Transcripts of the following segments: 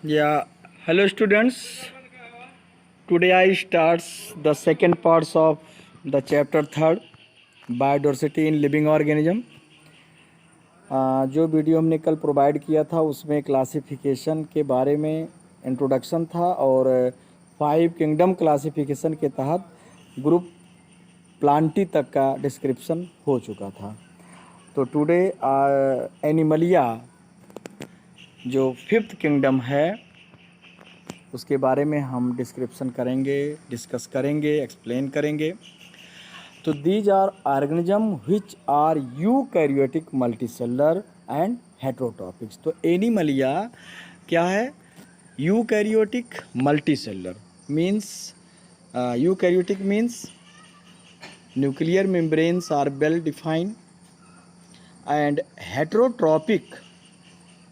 Yeah, hello students. Today I starts the second parts of the chapter third, biodiversity in living organism. जो video हमने कल provide किया था उसमें classification के बारे में इंट्रोडक्शन था और 5 किंगडम क्लासिफिकेशन के तहत ग्रुप प्लांटी तक का डिस्क्रिप्शन हो चुका था। तो टुडे एनिमलिया जो 5th किंगडम है उसके बारे में हम डिस्क्रिप्शन करेंगे, डिस्कस करेंगे, एक्सप्लेन करेंगे। तो these are organism which are eukaryotic multicellular and heterotrophics. तो एनिमलिया क्या है? Eukaryotic multicellular means eukaryotic means nuclear membranes are well defined and heterotrophic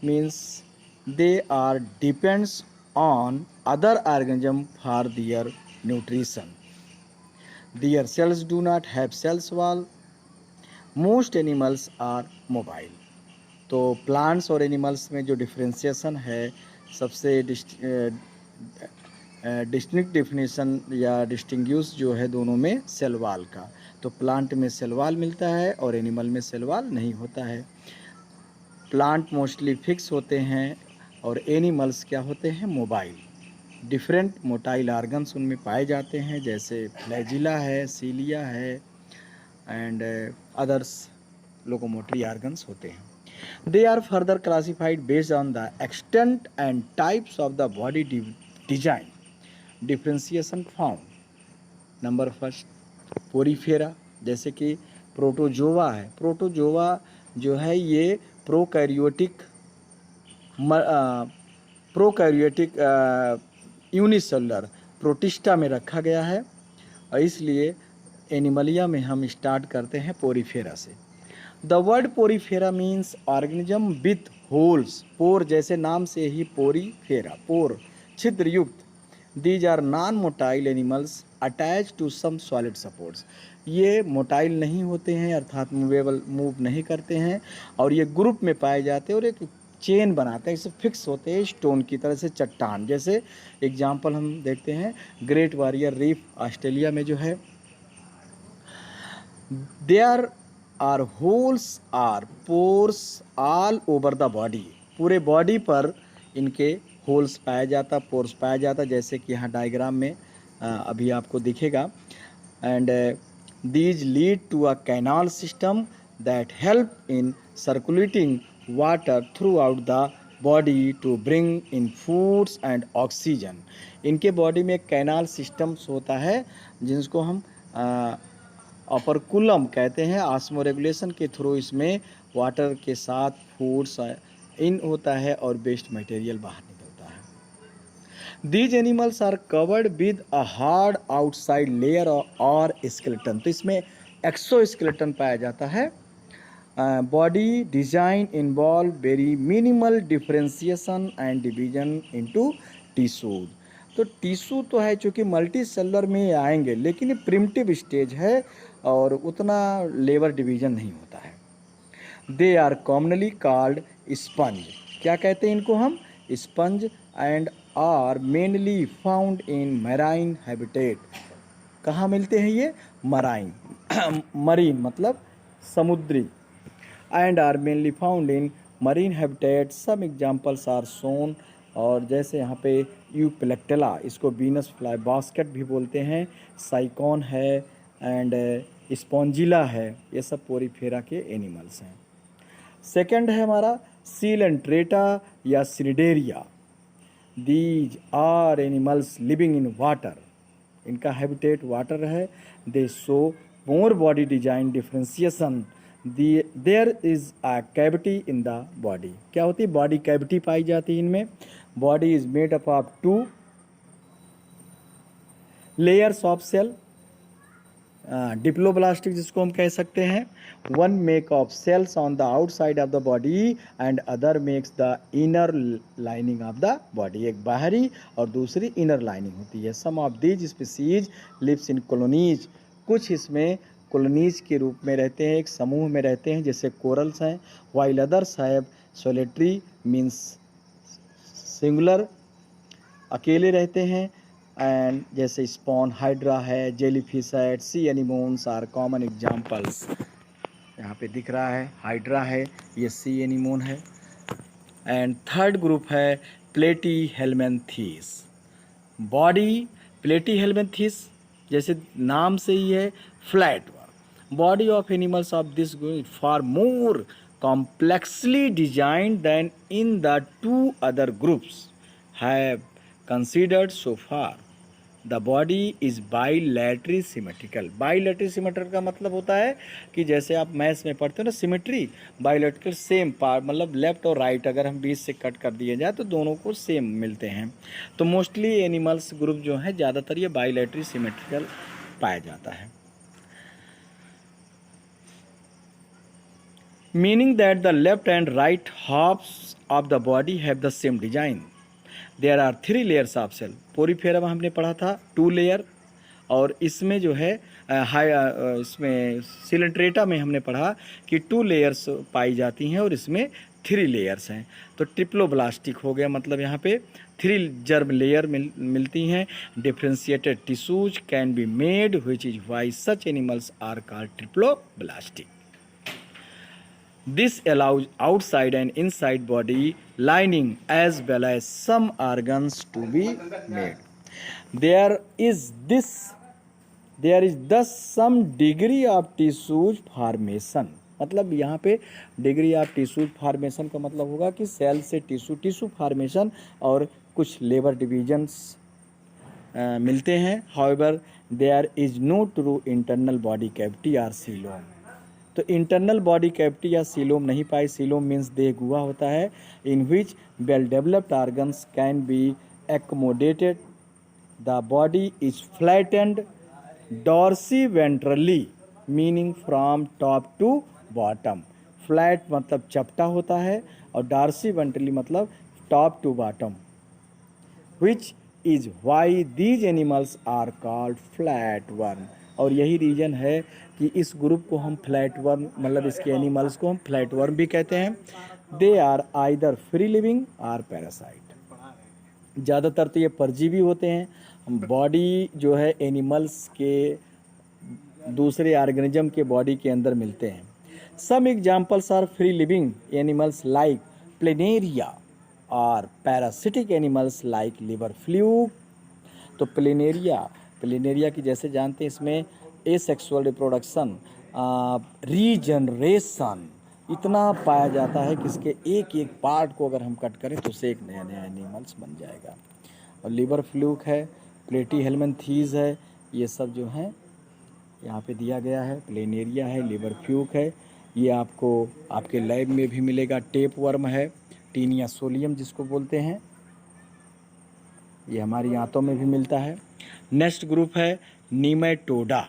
means they are depends on other organism for their nutrition. Their cells do not have cells wall. Most animals are mobile. तो plants और animals में जो differentiation है, सबसे distinct definition या डिस्टिंग्यूश जो है दोनों में सेल वाल का। तो प्लांट में सेल वाल मिलता है और एनिमल में सेल वाल नहीं होता है। प्लांट मोस्टली फिक्स होते हैं और एनिमल्स क्या होते हैं? मोबाइल। डिफरेंट मोटाइल आर्गन्स उनमें पाए जाते हैं, जैसे फ्लैजिला है, सीलिया है एंड अदर्स लोकोमोटरी आर्गन्स होते हैं। They are further classified based on the extent and types of the body design. Differentiation found. Number first, Porifera, जैसे कि प्रोटोजोआ है। प्रोटोजोआ जो है ये प्रोकैरियोटिक यूनिसेलुलर प्रोटिस्टा में रखा गया है और इसलिए एनिमलिया में हम स्टार्ट करते हैं पोरीफेरा से। The word Porifera means organism with holes. Pore जैसे नाम से ही पोरीफेरा, पोर छिद्र युक्त। These are non motile animals attach to some solid supports. ये मोटाइल नहीं होते हैं, अर्थात मूव नहीं करते हैं और ये ग्रुप में पाए जाते हैं और एक चेन बनाते हैं, इसे फिक्स होते हैं स्टोन की तरह से, चट्टान जैसे। एग्जाम्पल हम देखते हैं ग्रेट बैरियर रीफ ऑस्ट्रेलिया में जो है। There are holes or pores all over the body. पूरे बॉडी पर इनके होल्स पाया जाता, पोर्स पाया जाता, जैसे कि यहाँ डायग्राम में अभी आपको दिखेगा। And these lead to a canal system that help in circulating water throughout the body to bring in foods and oxygen. इनके बॉडी में एक कैनाल सिस्टम्स होता है जिसको हम अपरकुलम कहते हैं। ऑस्मो रेगुलेशन के थ्रू इसमें वाटर के साथ फूड्स इन होता है और वेस्ट मटेरियल बाहर निकलता है। These animals are covered with a hard outside layer और skeleton। तो इसमें एक्सोस्केलेटन पाया जाता है। Body design involve very minimal differentiation and division into tissues. तो टिश्यू तो है, चूँकि मल्टी सेलुलर में आएंगे, लेकिन ये प्रिमिटिव स्टेज है और उतना लेवर डिवीजन नहीं होता है। They are commonly called sponge. क्या कहते हैं इनको हम? Sponge. And are mainly found in marine habitat. कहाँ मिलते हैं ये? मराइन मरीन मतलब समुद्री। And are mainly found in marine habitat. Some examples are shown. और जैसे यहाँ पे यूप्लेक्टेला, इसको वीनस फ्लाई बास्केट भी बोलते हैं, साइकॉन है एंड स्पॉन्जिला है, ये सब पोरीफेरा के एनिमल्स हैं। सेकंड है हमारा सीलेंट्रेटा या Cnidaria. These are animals living in water. इनका हैबिटेट वाटर है। They show more body design differentiation. There is a cavity in the body. क्या होती है? बॉडी कैविटी पाई जाती है इनमें। Body is made up of 2 layers of cell, diploblastic जिसको हम कह सकते हैं। One make of cells on the outside of the body and other makes the inner lining of the body. एक बाहरी और दूसरी इनर लाइनिंग होती है। Some of these species lives in colonies. कुछ इसमें कॉलोनीज के रूप में रहते हैं, एक समूह में रहते हैं, जैसे कोरल्स हैं। While others have solitary means singular अकेले रहते हैं। एंड जैसे स्पॉन हाइड्रा है, जेलीफिश है, sea anemones are common examples. यहाँ पे दिख रहा है हाइड्रा है, ये सी एनिमोन है। एंड थर्ड ग्रुप है प्लेटीहेल्मिन्थीस। बॉडी प्लेटीहेल्मिन्थीस जैसे नाम से ही है flat. Body of animals of this group for more complexly designed than in the two other groups have considered so far. The body is bilaterally symmetrical. Bilateral symmetrical का मतलब होता है कि जैसे आप मैथ्स में पढ़ते हो ना सिमेट्री, बाईलैटरल सेम पार्ट मतलब लेफ्ट और राइट अगर हम बीच से कट कर दिए जाए तो दोनों को सेम मिलते हैं। तो मोस्टली एनिमल्स ग्रुप जो है ज़्यादातर ये बाईलैटरली सिमेट्रिकल पाया जाता है। Meaning that the left and right halfs of the body have the same design. There are 3 layers of cell. Porifera हमने पढ़ा था 2 लेयर, और इसमें जो है इसमें सिलेंट्रेटा में हमने पढ़ा कि 2 लेयर्स पाई जाती हैं और इसमें 3 लेयर्स हैं। तो ट्रिप्लोब्लास्टिक हो गया, मतलब यहाँ पे 3 जर्म लेयर मिलती हैं। Differentiated tissues can be made which is why such animals are called triploblastic. This allows outside and inside body lining as well as some organs to be made. There is thus some degree of tissue formation. मतलब यहाँ पे degree of tissue formation का मतलब होगा कि cell से tissue formation और कुछ लेबर डिविजन्स मिलते हैं। However, there is no true internal body cavity or coelom. तो इंटरनल बॉडी कैविटी या सीलोम नहीं पाई। सीलोम मीन्स देह गुहा होता है, in which well developed organs can be accommodated. The body is flattened dorsoventrally meaning from top to bottom. Flat मतलब चपटा होता है और डॉर्सी वेंट्रली मतलब top to bottom, which is why these animals are called flat worm. और यही reason है कि इस ग्रुप को हम फ्लैट वर्म मतलब इसके एनिमल्स को हम फ्लैट वर्म भी कहते हैं। They are either free living or parasite. ज़्यादातर तो ये परजीवी होते हैं। बॉडी जो है एनिमल्स के दूसरे ऑर्गेनिज्म के बॉडी के अंदर मिलते हैं। Some examples are free living animals like Planaria और parasitic animals like liver fluke. तो प्लेनेरिया की जैसे जानते हैं इसमें एसेक्सुअल रिप्रोडक्शन, रीजनरेशन इतना पाया जाता है कि इसके एक एक पार्ट को अगर हम कट करें तो उससे एक नया नया एनिमल्स बन जाएगा। और लिवर फ्लूक है, प्लेटीहेल्मिन्थीस है, ये सब जो हैं यहाँ पे दिया गया है। प्लेनेरिया है, लिवर फ्लूक है, ये आपको आपके लैब में भी मिलेगा। टेप वर्म है, टीनिया सोलियम जिसको बोलते हैं, ये हमारी आंतों में भी मिलता है। नेक्स्ट ग्रुप है निमेटोडा।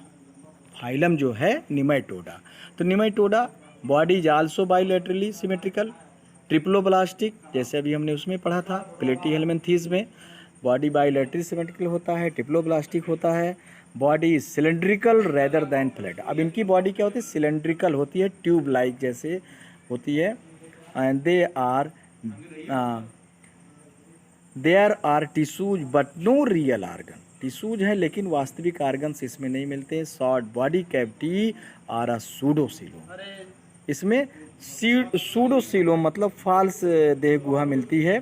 फाइलम जो है निमेटोडा। तो Nematoda body is also bilaterally symmetrical, triploblastic जैसे अभी हमने उसमें पढ़ा था प्लेटीहेल्मिन्थीस में। बॉडी बाईलैटरली सिमेट्रिकल होता है, ट्रिप्लोब्लास्टिक होता है। Body cylindrical rather than flat. अब इनकी बॉडी क्या होती है? सिलेंड्रिकल होती है, ट्यूब लाइक जैसे होती है। And there are tissues but no real organ. Tissues हैं लेकिन वास्तविक ऑर्गन्स इसमें नहीं मिलते। Short body cavity are a pseudocoelom. इसमें सूडोसीलोम मतलब फाल्स देह गुहा मिलती है।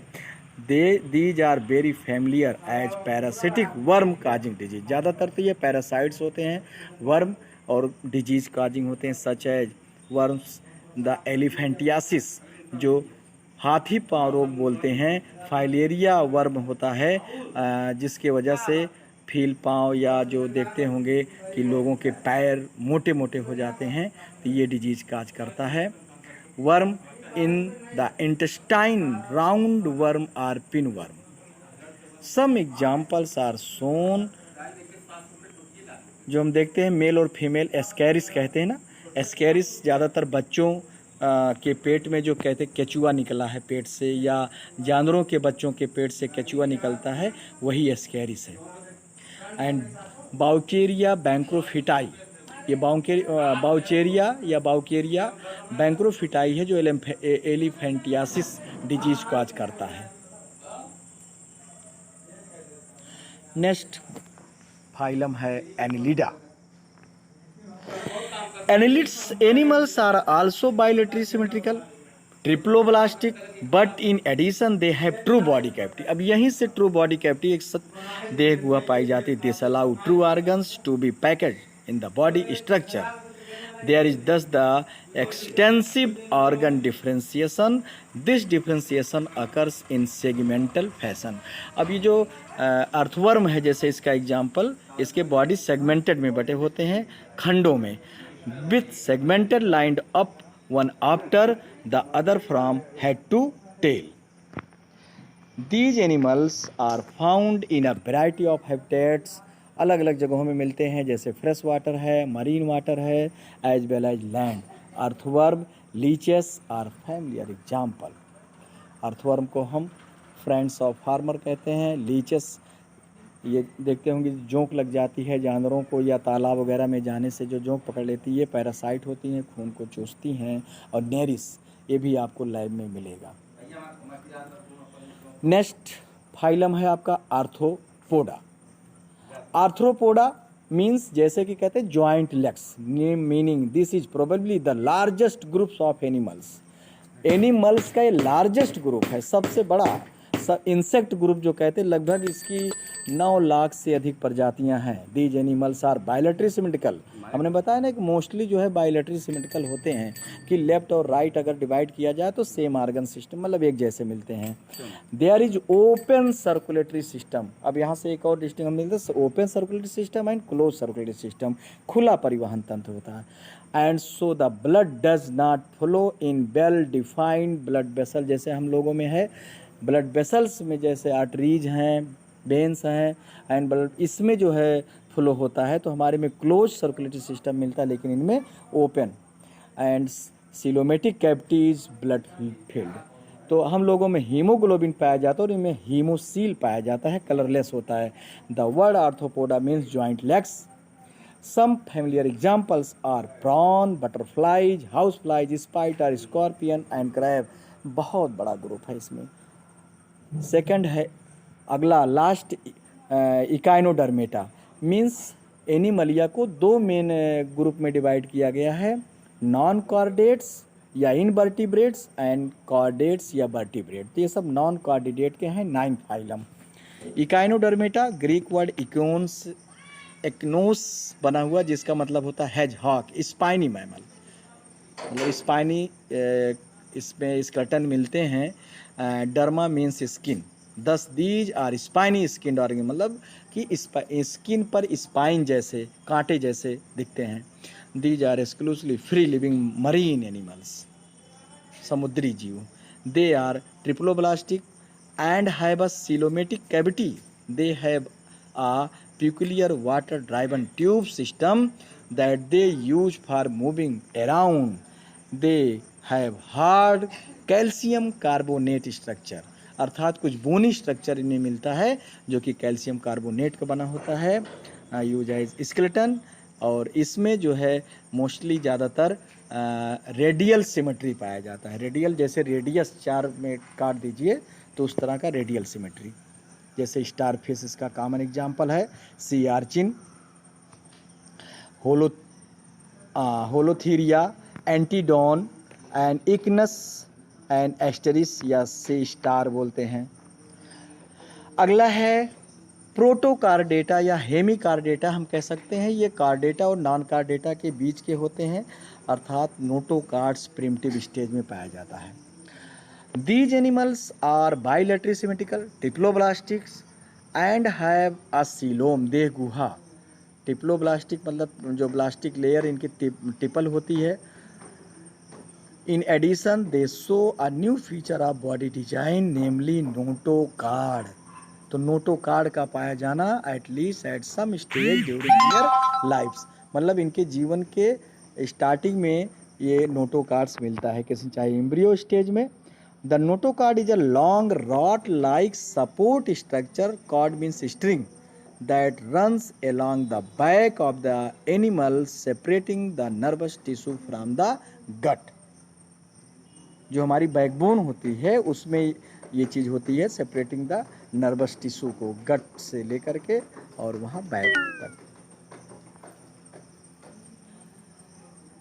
These are very familiar as parasitic worm causing disease. ज़्यादातर तो ये पैरासाइट्स होते हैं, वर्म और डिजीज काजिंग होते हैं, such as worms the elephantiasis जो हाथी पाँव रोग बोलते हैं। फाइलेरिया वर्म होता है जिसके वजह से फील पाँव या जो देखते होंगे कि लोगों के पैर मोटे मोटे हो जाते हैं, तो ये डिजीज काज करता है। Worm in the intestine, round worm or pin worm. Some examples are shown. जो हम देखते हैं मेल और फीमेल एस्कैरिस कहते हैं ना, एस्कैरिस ज़्यादातर बच्चों के पेट में जो कहते केचुआ निकला है पेट से, या जानवरों के बच्चों के पेट से केचुआ निकलता है, वही एस्कैरिस है। एंड बाउचेरिया बैंक्रोफिटाई, ये बाउचेरिया या बाउकेरिया बैंक्रोफिटाई है जो एलिफेंटियासिस डिजीज काज करता है। नेक्स्ट फाइलम है Annelida. Annelids animals are also bilaterally symmetrical, triploblastic, but in addition they have true body cavity. अब यहीं से ट्रू बॉडी कैविटी एक देह गुहा पाई जाती है। This allow true organs to be packed in the body structure. There is thus the extensive organ differentiation. This differentiation occurs in segmental fashion. अब ये जो अर्थवर्म है, जैसे इसका एग्जाम्पल, इसके बॉडी सेगमेंटेड में बटे होते हैं, खंडों में, with segmented lined up one after the other from head to tail. These animals are found in a variety of habitats. अलग अलग जगहों में मिलते हैं, जैसे फ्रेश वाटर है, मरीन वाटर है, as well as land. Earthworm, leeches are familiar example. Earthworm को हम फ्रेंड्स ऑफ फार्मर कहते हैं। लीचेस, ये देखते होंगे जोंक लग जाती है जानवरों को, या तालाब वगैरह में जाने से जो जोंक पकड़ लेती है, पैरासाइट होती हैं, खून को चूसती हैं। और नेरिस, ये भी आपको लैब में मिलेगा। नेक्स्ट फाइलम है आपका आर्थ्रोपोडा। आर्थ्रोपोडा मीन्स, जैसे कि कहते हैं joint legs, meaning this is probably the largest groups of animals. Animals का ये लार्जेस्ट ग्रुप है, सबसे बड़ा इंसेक्ट ग्रुप जो कहते हैं। लगभग इसकी 9 लाख से अधिक प्रजातियां हैं। These animals are bilaterally symmetrical. हमने बताया ना कि मोस्टली जो है बायलैटरली सिमेट्रिकल होते हैं, कि लेफ्ट और राइट अगर डिवाइड किया जाए तो सेम ऑर्गन सिस्टम, मतलब एक जैसे मिलते हैं। There is open circulatory system. अब यहाँ से एक और डिस्टिंग हम मिलते हैं, open circulatory system and close circulatory system. खुला परिवहन तंत्र होता है। And so the blood does not flow in well defined blood vessel. जैसे हम लोगों में है ब्लड वेसल्स में, जैसे आर्टरीज हैं, वेन्स हैं, एंड ब्लड, इसमें जो है फ्लो होता है, तो हमारे में क्लोज सर्कुलेटरी सिस्टम मिलता है, लेकिन इनमें open. And coelomatic cavities blood filled. तो हम लोगों में हीमोग्लोबिन पाया जाता है और इनमें हीमोसील पाया जाता है, कलरलेस होता है। The word Arthropoda means joint legs. Some familiar examples are prawn, butterflies, house flies, spider, scorpion and crab. बहुत बड़ा ग्रुप है इसमें। सेकंड है अगला, लास्ट, इकाइनोडर्मेटा मीन्स एनिमलिया को 2 मेन ग्रुप में डिवाइड किया गया है, non chordates or invertebrates and chordates or vertebrate. तो ये सब नॉन कॉर्डिडेट के हैं। 9 phylum. Echinodermata Greek word echinos बना हुआ, जिसका मतलब होता है हेजहॉग, स्पाइनी मैमल, मतलब स्पाइनी, इसमें स्केलेटन मिलते हैं। Derma means skin. Thus these are spiny skin organ, मतलब कि स्किन पर स्पाइन जैसे, कांटे जैसे दिखते हैं। These are exclusively free living marine animals, समुद्री जीव। They are triploblastic and have a coelomatic cavity. They have a peculiar water driven tube system that they use for moving around. They have hard calcium carbonate structure, अर्थात कुछ bony structure इनमें मिलता है जो कि calcium carbonate का बना होता है, यूज एज स्केलेटन। और इसमें जो है मोस्टली ज़्यादातर रेडियल सिमेट्री पाया जाता है। रेडियल, जैसे रेडियस 4 में काट दीजिए तो उस तरह का रेडियल सिमेट्री। जैसे स्टार फिश इसका कॉमन एग्जाम्पल है, सी आर्चिन, होलोथीरिया, एंटीडोन एंड इक्नस एंड एस्टेरिस या सी स्टार बोलते हैं। अगला है प्रोटोकार्डेटा या हेमिकार्डेटा हम कह सकते हैं। ये कार्डेटा और नॉन कार्डेटा के बीच के होते हैं, अर्थात नोटोकार्ड्स प्रिमिटिव स्टेज में पाया जाता है। These animals are bilaterally symmetrical, diploblastics and have a coelom, देह गुहा। डिप्लोब्लास्टिक मतलब जो ब्लास्टिक लेयर इनकी टिपल होती है। In addition they show a new feature of body design, namely notochord. तो नोटोकार्ड का पाया जाना at least at some stage during their lifes, मतलब इनके जीवन के स्टार्टिंग में ये नोटोकार्ड्स मिलता है, किसी चाहे एम्ब्रियो स्टेज में। The notochord is a long rod-like support structure, cord means string, that runs along the back of the animal, separating the nervous tissue from the gut. जो हमारी बैकबोन होती है उसमें ये चीज़ होती है सेपरेटिंग द नर्वस टिश्यू को गट से लेकर के और वहाँ बैक तक।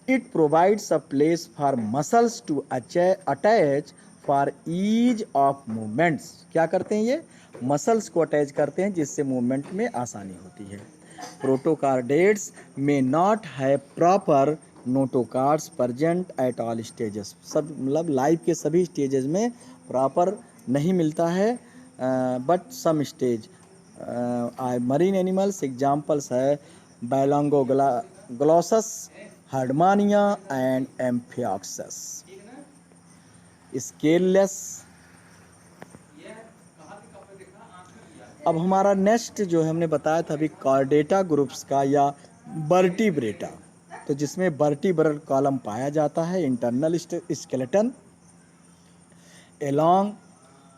It provides a place for muscles to attach for ease of movements। क्या करते हैं ये मसल्स को अटैच करते हैं जिससे मूवमेंट में आसानी होती है। प्रोटोकार्डेट्स में नॉट है proper notochords present at all stages. सब मतलब लाइफ के सभी स्टेजेस में प्रॉपर नहीं मिलता है, but some stage marine animals examples है Balanoglossus, Herdmania and Amphioxus. Scaleless. अब हमारा नेक्स्ट जो हमने बताया था अभी कॉर्डेटा ग्रुप्स का या वर्टिब्रेटा, तो जिसमें वर्टिब्रल कॉलम पाया जाता है, internal skeleton along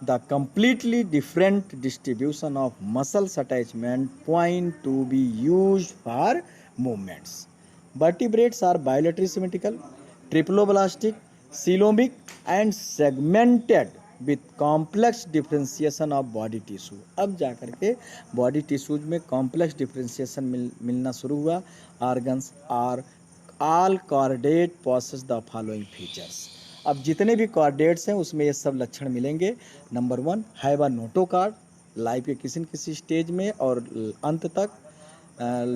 the completely different distribution of muscles attachment point to be used for movements. Vertebrates are bilaterally symmetrical, triploblastic, coelomic and segmented with complex differentiation of body tissue। अब जाकर के body tissues में complex differentiation मिलना शुरू हुआ। Organs are all chordate possess the following features। अब जितने भी कॉर्डेट्स हैं उसमें ये सब लक्षण मिलेंगे। नंबर 1 हैवा नोटोकार्ड, लाइफ के किसी न किसी स्टेज में और अंत तक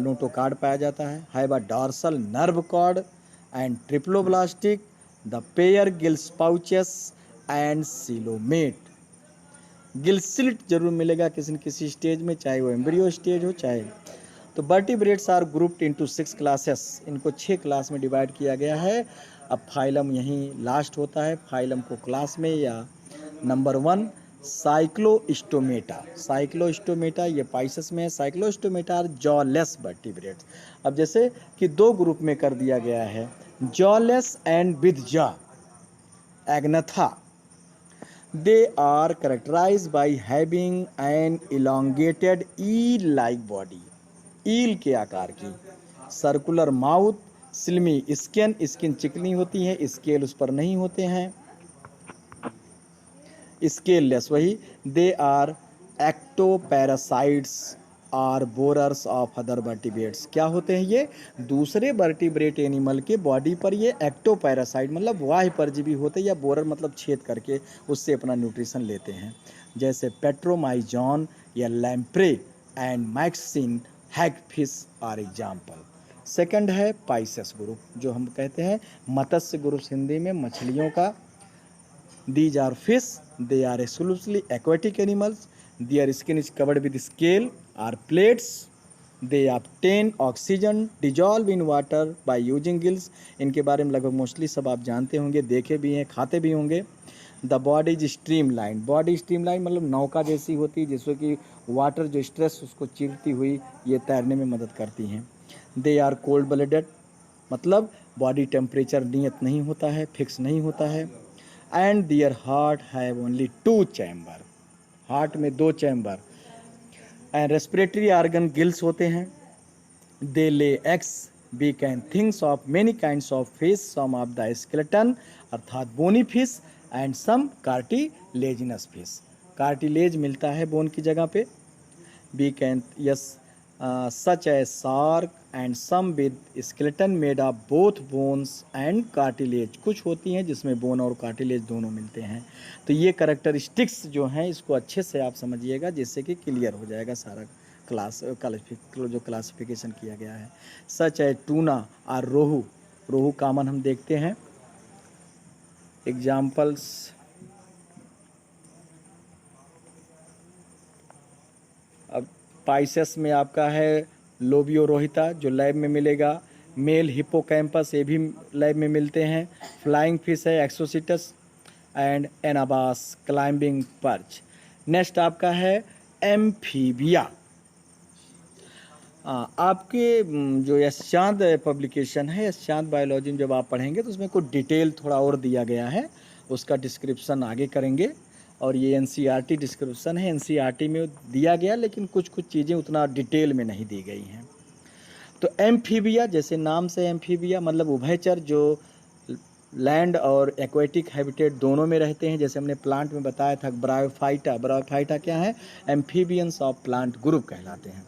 नोटोकार्ड पाया जाता है। Have a dorsal nerve cord and triploblastic, the pair gills pouches and coelomate. Gill slit जरूर मिलेगा किसी न किसी स्टेज में, चाहे वो एम्ब्रियो स्टेज हो चाहे। तो vertebrates are grouped into 6 classes. इनको 6 क्लास में डिवाइड किया गया है। अब फाइलम यहीं लास्ट होता है फाइलम को क्लास में। या नंबर 1 साइक्लोस्टोमेटा। साइक्लोस्टोमेटा ये पाइसस में है। Cyclostomata are jawless vertebrates. अब जैसे कि 2 ग्रुप में कर दिया गया है, jawless and with jaw Agnatha. They are characterized by having an elongated eel-like body, eel के आकार की, circular mouth, slimy skin, skin चिकनी होती है, स्केल उस पर नहीं होते हैं, स्केललेस वही। They are ectoparasites or borers of other vertebrates. क्या होते हैं ये दूसरे वर्टिब्रेट एनिमल के बॉडी पर ये एक्टोपैरासाइट मतलब वाह्य परजीवी होते हैं, या बोरर मतलब छेद करके उससे अपना न्यूट्रिशन लेते हैं, जैसे पेट्रोमाइजॉन या lamprey and Myxine hagfish are example. Second है पाइसेस ग्रुप, जो हम कहते हैं मत्स्य ग्रुप हिंदी में मछलियों का। These are fish, they are exclusively aquatic animals, their skin is covered with scale or plates, they obtain oxygen dissolve in water by using gills। इनके बारे में लगभग मोस्टली सब आप जानते होंगे, देखे भी हैं, खाते भी होंगे। The body is streamline. Body streamline मतलब नौका जैसी होती है, जिससे कि वाटर जो स्ट्रेस उसको चीरती हुई ये तैरने में मदद करती हैं। दे आर कोल्ड ब्लडेड मतलब बॉडी टेम्परेचर नियत नहीं होता है, फिक्स नहीं होता है। And their heart have only 2 chamber, heart में 2 chamber. And respiratory organ gills होते हैं। They lay eggs. We can things of many kinds of fish, some of the skeleton अर्थात bony fish and some cartilaginous fish. Cartilage मिलता है bone की जगह पे। We can yes such as shark and some with skeleton made of both bones and cartilage। कुछ होती हैं जिसमें बोन और कार्टिलेज दोनों मिलते हैं। तो ये कैरेक्टरिस्टिक्स जो हैं इसको अच्छे से आप समझिएगा, जिससे कि क्लियर हो जाएगा सारा जो क्लासिफिकेशन किया गया है। सच है टूना और रोहू। रोहू कामन हम देखते हैं। एग्जाम्पल्स अब पाइसेस में आपका है लोबियो रोहिता जो लैब में मिलेगा। मेल हिप्पोकैम्पस ये भी लैब में मिलते हैं। फ्लाइंग फिश है Exocoetus and Anabas climbing perch. Next आपका है एम्फीबिया। आपके जो यशांत पब्लिकेशन है यशांत बायोलॉजी में जब आप पढ़ेंगे तो उसमें कुछ डिटेल थोड़ा और दिया गया है, उसका डिस्क्रिप्शन आगे करेंगे। और ये एनसीईआरटी डिस्क्रिप्शन है, एनसीईआरटी में दिया गया लेकिन कुछ चीज़ें उतना डिटेल में नहीं दी गई हैं। तो एम्फीबिया जैसे नाम से एम्फीबिया मतलब उभयचर जो लैंड और एक्वेटिक हैबिटेट दोनों में रहते हैं। जैसे हमने प्लांट में बताया था ब्रायोफाइटा, ब्रायोफाइटा क्या है? एम्फीबियंस ऑफ प्लांट ग्रुप कहलाते हैं।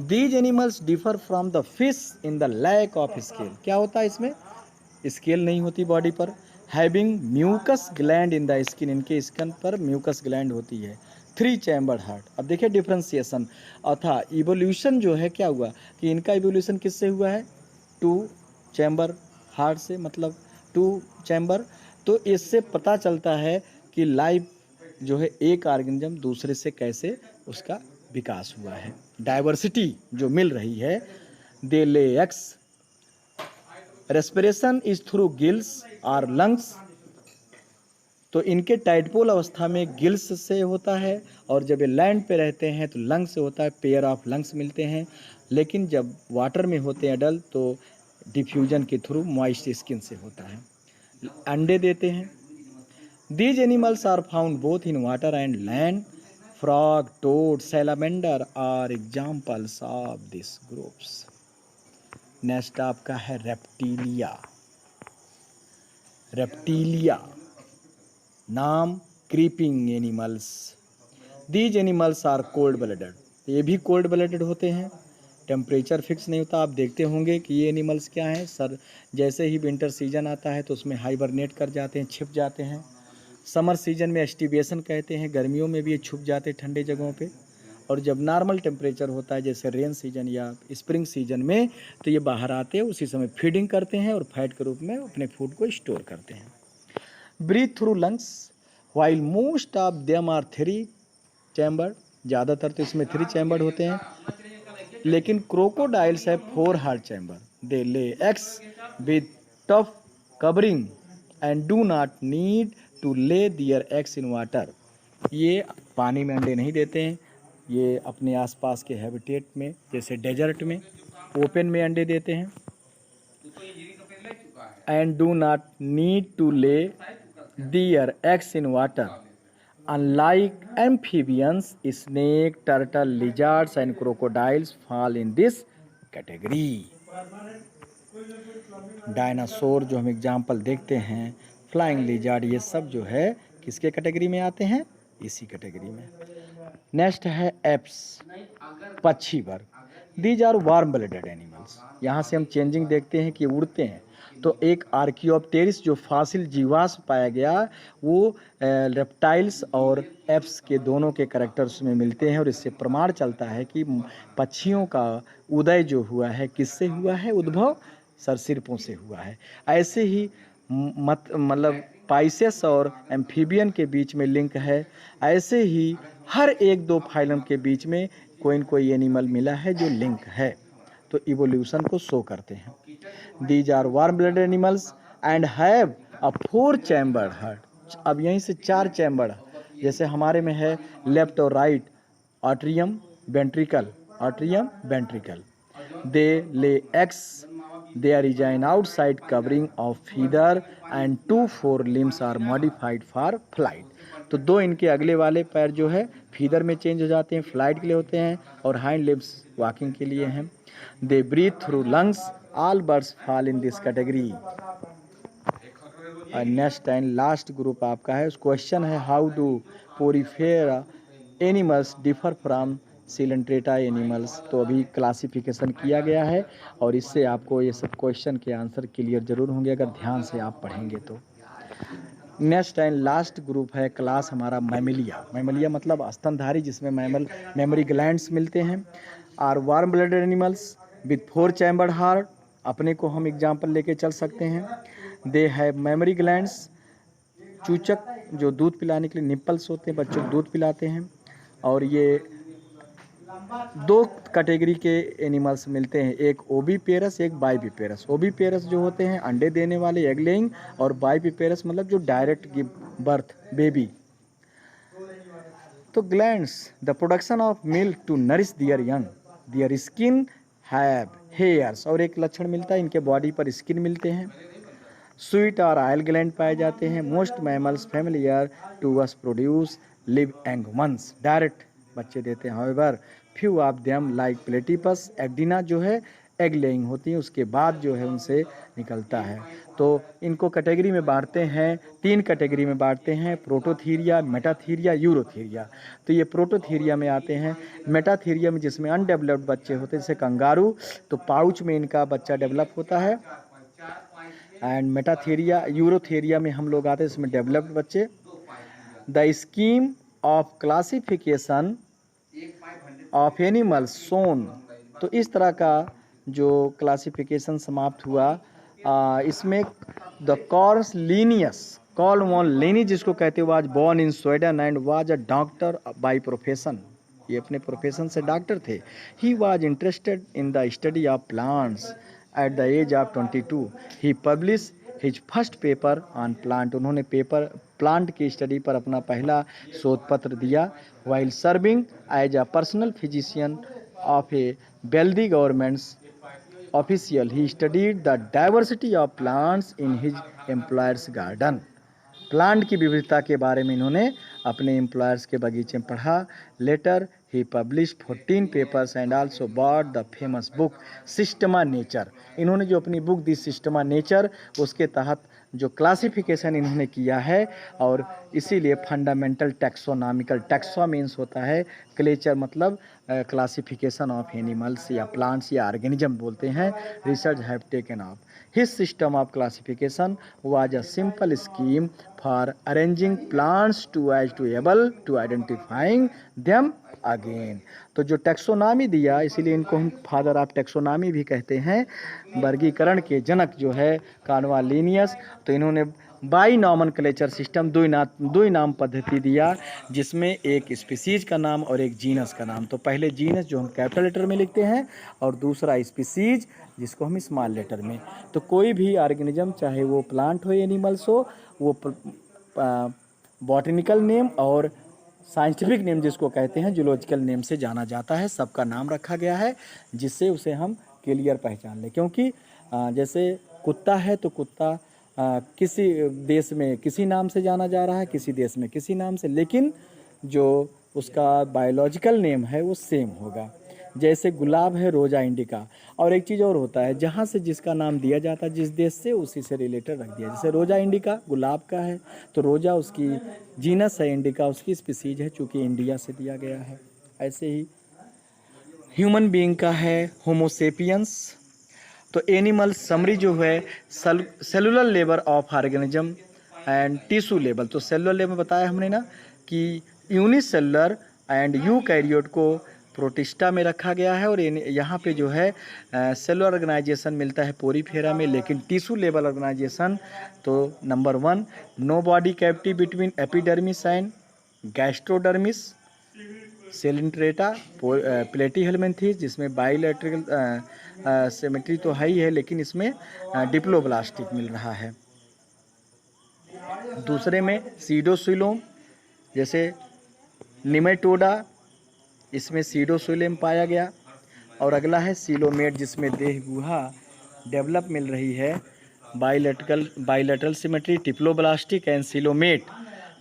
These animals differ from the fish in the lack of scale. क्या होता है इसमें? स्केल नहीं होती बॉडी पर। Having mucus gland in the skin, इनके स्किन पर म्यूकस ग्लैंड होती है। 3 चैम्बर हार्ट। अब देखिए डिफ्रेंसिएशन अथा इवोल्यूशन जो है क्या हुआ कि इनका इवोल्यूशन किससे हुआ है? 2 चैम्बर हार्ट से, मतलब 2 चैम्बर। तो इससे पता चलता है कि लाइफ जो है एक ऑर्गेनिज्म दूसरे से कैसे उसका विकास हुआ है। डाइवर्सिटी जो मिल रही है। दे ले x. Respiration is through gills और लंग्स। तो इनके टाइडपोल अवस्था में गिल्स से होता है, और जब ये लैंड पे रहते हैं तो लंग्स से होता है, पेयर ऑफ लंग्स मिलते हैं। लेकिन जब वाटर में होते हैं अडल्ट तो डिफ्यूजन के थ्रू मॉइस्ट स्किन से होता है। अंडे देते हैं। These animals are found both in water and land. Frog, toad, salamander are examples of this groups. Next आपका है रेप्टीलिया। रेप्टीलिया नाम creeping animals. These animals are cold blooded. ये भी कोल्ड ब्लडेड होते हैं। टेम्परेचर फिक्स नहीं होता। आप देखते होंगे कि ये एनिमल्स क्या हैं सर, जैसे ही विंटर सीजन आता है तो उसमें हाइबरनेट कर जाते हैं, छिप जाते हैं। समर सीजन में एस्टिवेशन कहते हैं, गर्मियों में भी ये छुप जाते हैं ठंडे जगहों पे। और जब नॉर्मल टेम्परेचर होता है जैसे रेन सीजन या स्प्रिंग सीजन में तो ये बाहर आते हैं, उसी समय फीडिंग करते हैं और फैट के रूप में अपने फूड को स्टोर करते हैं। Breathe through lungs while most of them are 3 chambered. ज़्यादातर तो इसमें 3 चैम्बर्ड होते हैं, लेकिन क्रोकोडाइल्स है 4 hard chamber. They lay eggs with tough covering and do not need to lay their eggs in water. ये पानी में अंडे नहीं देते हैं, ये अपने आसपास के हैबिटेट में जैसे डेजर्ट में ओपन में अंडे देते हैं। And do not need to lay their eggs in water. Unlike amphibians, snake, turtle, lizards and crocodiles fall in this category. Dinosaur जो हम एग्जाम्पल देखते हैं, फ्लाइंग लिजार्ड, ये सब जो है किसके कैटेगरी में आते हैं? इसी कैटेगरी में। नेक्स्ट है एप्स, पक्षी वर्ग। These are warm blooded animals. यहाँ से हम चेंजिंग देखते हैं कि उड़ते हैं। तो एक आर्कियोप्टेरिस जो फासिल जीवाश्म पाया गया वो रेप्टाइल्स और एप्स के दोनों के करैक्टर्स में मिलते हैं, और इससे प्रमाण चलता है कि पक्षियों का उदय जो हुआ है किससे हुआ है? उद्भव सरीसृपों से हुआ है। ऐसे ही मतलब पाइसेस और एम्फीबियन के बीच में लिंक है। ऐसे ही हर एक दो फाइलम के बीच में कोई न कोई एनिमल मिला है जो लिंक है, तो इवोल्यूशन को शो करते हैं। These are warm blooded animals and have a 4 chambered heart. अब यहीं से 4 चैम्बर, जैसे हमारे में है लेफ्ट और right, atrium ventricle, atrium ventricle. They lay eggs. There is an outside covering of feather and 2 forelimbs are modified for flight. तो 2 इनके अगले वाले पैर जो है फीदर में चेंज हो जाते हैं, फ्लाइट के लिए होते हैं, और हाइंड लिब्स वॉकिंग के लिए हैं। They breathe through lungs. All birds fall in this category. Next and last group आपका है, क्वेश्चन है how do Porifera animals differ from Coelenterata animals. तो अभी क्लासिफिकेशन किया गया है, और इससे आपको ये सब क्वेश्चन के आंसर क्लियर जरूर होंगे अगर ध्यान से आप पढ़ेंगे तो। नेक्स्ट एंड लास्ट ग्रुप है क्लास हमारा मैमिलिया। मैमिलिया मतलब स्तनधारी, जिसमें मेमोरी ग्लैंड्स मिलते हैं। Are warm blooded animals with 4 chambered heart. अपने को हम एग्जाम्पल लेके चल सकते हैं। They have mammary glands. चूचक जो दूध पिलाने के लिए निप्पल्स होते हैं, बच्चों को दूध पिलाते हैं। और ये 2 कैटेगरी के एनिमल्स मिलते हैं, एक ओबीपेरस, एक बाइबिपेरस। ओबीपेरस जो होते हैं अंडे देने वाले, एग लेइंग, और बाइबिपेरस मतलब जो डायरेक्ट गिव बर्थ, बेबी। तो glands the production of milk to nourish their young. Their skin have hairs, और एक लक्षण मिलता है इनके बॉडी पर स्किन मिलते हैं। स्वीट और आयल ग्लैंड पाए जाते हैं। Most mammals familiar to us produce live young ones, direct बच्चे देते हैं। However few of them like platypus echidna जो है एग लेइंग होती है, उसके बाद जो है उनसे निकलता है। तो तो इनको कैटेगरी में बांटते हैं, 3 कैटेगरी में बांटते हैं, प्रोटोथीरिया, मेटाथीरिया, यूरोथीरिया। तो ये प्रोटोथीरिया में आते हैं। मेटाथीरिया में जिसमें अनडेवलप्ड बच्चे होते हैं, जैसे कंगारू, तो पाउच में इनका बच्चा डेवलप होता है। एंड मेटाथीरिया, यूरोथीरिया में हम लोग आते हैं, इसमें डेवलप्ड बच्चे। The scheme of classification of animals shown, तो इस तरह का जो क्लासिफिकेशन समाप्त हुआ, इसमें the Carolus Linnaeus, Carl von Linne जिसको कहते हैं, was born in Sweden and was a doctor by profession. ये अपने प्रोफेशन से डॉक्टर थे। He was interested in the study of plants at the age of 22। He publish his first paper on plant, उन्होंने paper plant की study पर अपना पहला शोध पत्र दिया। While serving as a personal physician of a wealthy governments official, he studied the diversity of plants in his employer's garden. Plant की विविधता के बारे में इन्होंने अपने एम्प्लॉयर्स के बगीचे में पढ़ा। Later he publish 14 papers and also bought the famous book Systema Naturae. इन्होंने जो अपनी बुक दी सिस्टमा नेचर, उसके तहत जो क्लासिफिकेशन इन्होंने किया है, और इसीलिए फंडामेंटल टैक्सोनॉमिकल, टैक्सो मीन्स होता है क्लेचर, मतलब क्लासिफिकेशन ऑफ एनिमल्स या प्लांट्स या ऑर्गेनिज्म बोलते हैं, research have taken off. His system of classification was a simple scheme for arranging plants to as to able to identifying them again. तो जो टैक्सोनॉमी दिया, इसीलिए इनको हम फादर ऑफ टैक्सोनॉमी भी कहते हैं, वर्गीकरण के जनक जो है कार्नवा लिनियस। तो इन्होंने बाई नॉमनक्लेचर सिस्टम, दो नाम पद्धति दिया, जिसमें एक स्पीसीज का नाम और एक जीनस का नाम। तो पहले जीनस जो हम कैपिटल लेटर में लिखते हैं, और दूसरा स्पीसीज जिसको हम स्मॉल लेटर में। तो कोई भी ऑर्गेनिज्म, चाहे वो प्लांट हो, एनिमल्स हो, वो बॉटनिकल नेम और साइंटिफिक नेम जिसको कहते हैं, जूलॉजिकल नेम से जाना जाता है, सबका नाम रखा गया है, जिससे उसे हम क्लियर पहचान लें। क्योंकि जैसे कुत्ता है, तो कुत्ता किसी देश में किसी नाम से जाना जा रहा है, किसी देश में किसी नाम से, लेकिन जो उसका बायोलॉजिकल नेम है वो सेम होगा। जैसे गुलाब है, रोजा इंडिका। और एक चीज़ और होता है, जहाँ से जिसका नाम दिया जाता है, जिस देश से, उसी से रिलेटेड रख दिया। जैसे रोजा इंडिका गुलाब का है, तो रोजा उसकी जीनस है, इंडिका उसकी स्पीसीज है, चूँकि इंडिया से दिया गया है। ऐसे ही ह्यूमन बीइंग का है होमोसेपियंस। तो एनिमल समरी जो है, cellular level of organism and tissue level. तो सेलुलर लेवल बताया हमने ना कि यूनिसेलुलर एंड यूकैरियोट को प्रोटिस्टा में रखा गया है, और यहाँ पे जो है सेलुलर ऑर्गेनाइजेशन मिलता है पोरीफेरा में। लेकिन टिश्यू लेवल ऑर्गेनाइजेशन, तो number 1, no body cavity between epidermis and gastrodermis, Coelenterata, Platyhelminthes, जिसमें बाइलेटरल सिमेट्री तो है ही है, लेकिन इसमें डिप्लोब्लास्टिक मिल रहा है। दूसरे में सीडोसिलोम, जैसे निमेटोडा, इसमें सीडोसिलोम पाया गया। और अगला है सीलोमेट, जिसमें देह गुहा डेवलप मिल रही है। Bilateral symmetry, diploblastic and coelomate.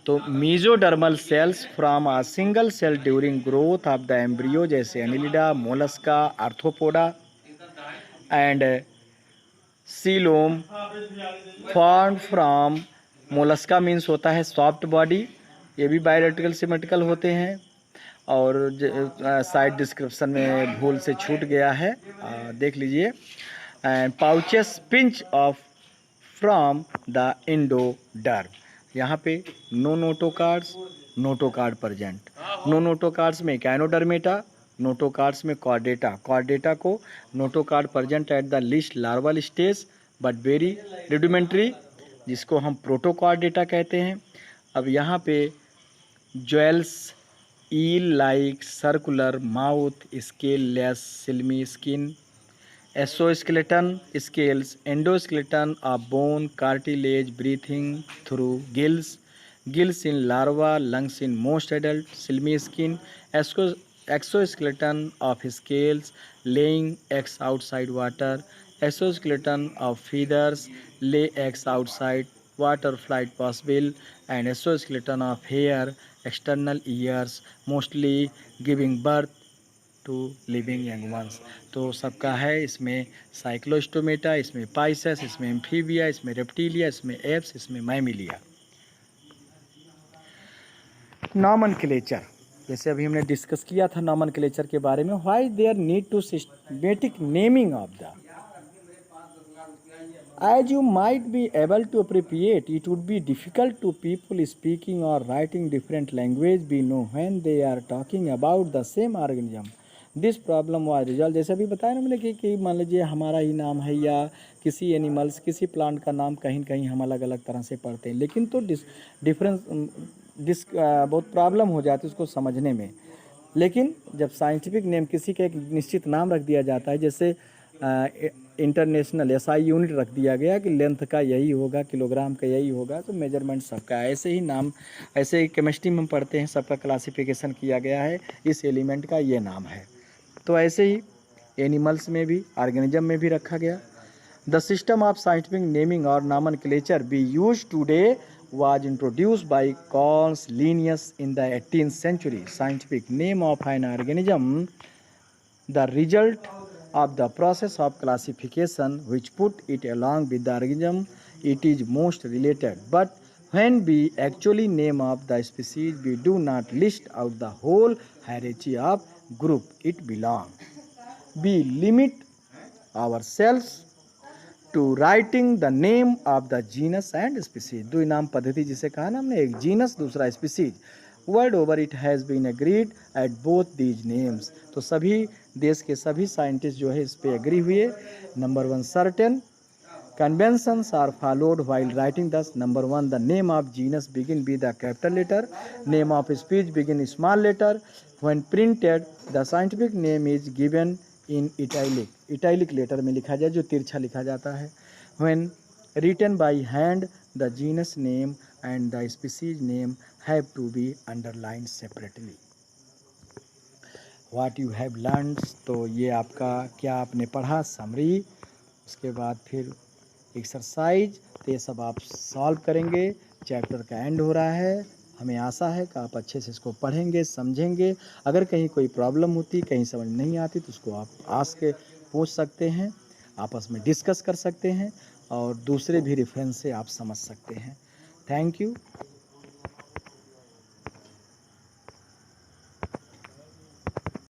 तो mesodermal cells from a single cell during growth of the embryo, जैसे Annelida, Mollusca, Arthropoda. And coelom form from Mollusca means होता है सॉफ्ट बॉडी, ये भी बायोलॉजिकल सिमेट्रिकल होते हैं। और साइड डिस्क्रिप्शन में भूल से छूट गया है, देख लीजिए। And pouches pinch off from the endoderm, यहाँ पे no notochords, notochord present. No notochords में कैनोडर्मेटा, नोटोकार्ड्स में कॉर्डेटा। कॉर्डेटा को notochord present at the least larval stage but very rudimentary, जिसको हम प्रोटोकॉर्डेटा कहते हैं। अब यहाँ पे jawless, eel like circular mouth, scaleless slimy skin, exoskeleton scales, endoskeleton of bone, cartilage, breathing through gills, gills in larva, lungs in most adult, सिल्मी skin, exoskeleton of scales, laying eggs outside water, exoskeleton of feathers, lay eggs outside water, flight possible, and exoskeleton of hair, external ears, mostly giving birth to living young ones. तो सबका है, इसमें Cyclostomata, इसमें Pisces, इसमें amphibia, इसमें reptilia, इसमें apps, इसमें Mammalia. Nomenclature, जैसे अभी हमने डिस्कस किया था नॉमनक्लेचर के बारे में। Why there need to systematic naming of the, as you might be able to appreciate, it would be difficult to people speaking or writing different language be know when they are talking about the same organism. This problem was resolve. जैसे अभी बताया ना मैंने कि मान लीजिए हमारा ही नाम है या किसी एनिमल्स किसी प्लांट का नाम कहीं कहीं हम अलग अलग तरह से पढ़ते हैं, लेकिन तो बहुत प्रॉब्लम हो जाती है उसको समझने में। लेकिन जब साइंटिफिक नेम किसी का एक निश्चित नाम रख दिया जाता है, जैसे इंटरनेशनल एसआई यूनिट रख दिया गया कि लेंथ का यही होगा, किलोग्राम का यही होगा, तो मेजरमेंट सबका ऐसे ही नाम, ऐसे ही केमिस्ट्री में हम पढ़ते हैं सबका क्लासिफिकेशन किया गया है, इस एलिमेंट का ये नाम है। तो ऐसे ही एनिमल्स में भी, ऑर्गेनिज्म में भी रखा गया। The system of scientific naming और nomenclature be use today was introduced by Carl Linnaeus in the 18th century. Scientific name of an organism, the result of the process of classification which put it along with the organism it is most related. But when we actually name of the species, we do not list out the whole hierarchy of group it belong. We limit ourselves to writing the name of the genus and species. दो नाम पद्धति जिसे कहा ना हमने, एक genus दूसरा species. World over it has been agreed at both these names. तो सभी देश के सभी साइंटिस्ट जो है इस पे एग्री हुए। Number 1, certain conventions are followed while writing thus. Number 1, the name of genus begin with the capital letter, name of species begin small letter. When printed, the scientific name is given in italic letter में लिखा जाए, जो तिरछा लिखा जाता है। When written by hand, the genus name and the species name have to be underlined separately. What you have learned, तो ये आपका क्या आपने पढ़ा, समरी। उसके बाद फिर एक्सरसाइज, तो ये सब आप सॉल्व करेंगे। चैप्टर का एंड हो रहा है, हमें आशा है कि आप अच्छे से इसको पढ़ेंगे, समझेंगे। अगर कहीं कोई प्रॉब्लम होती, कहीं समझ नहीं आती, तो उसको आप आस्क के पूछ सकते हैं, आपस में डिस्कस कर सकते हैं और दूसरे भी रेफरेंस से आप समझ सकते हैं। Thank you.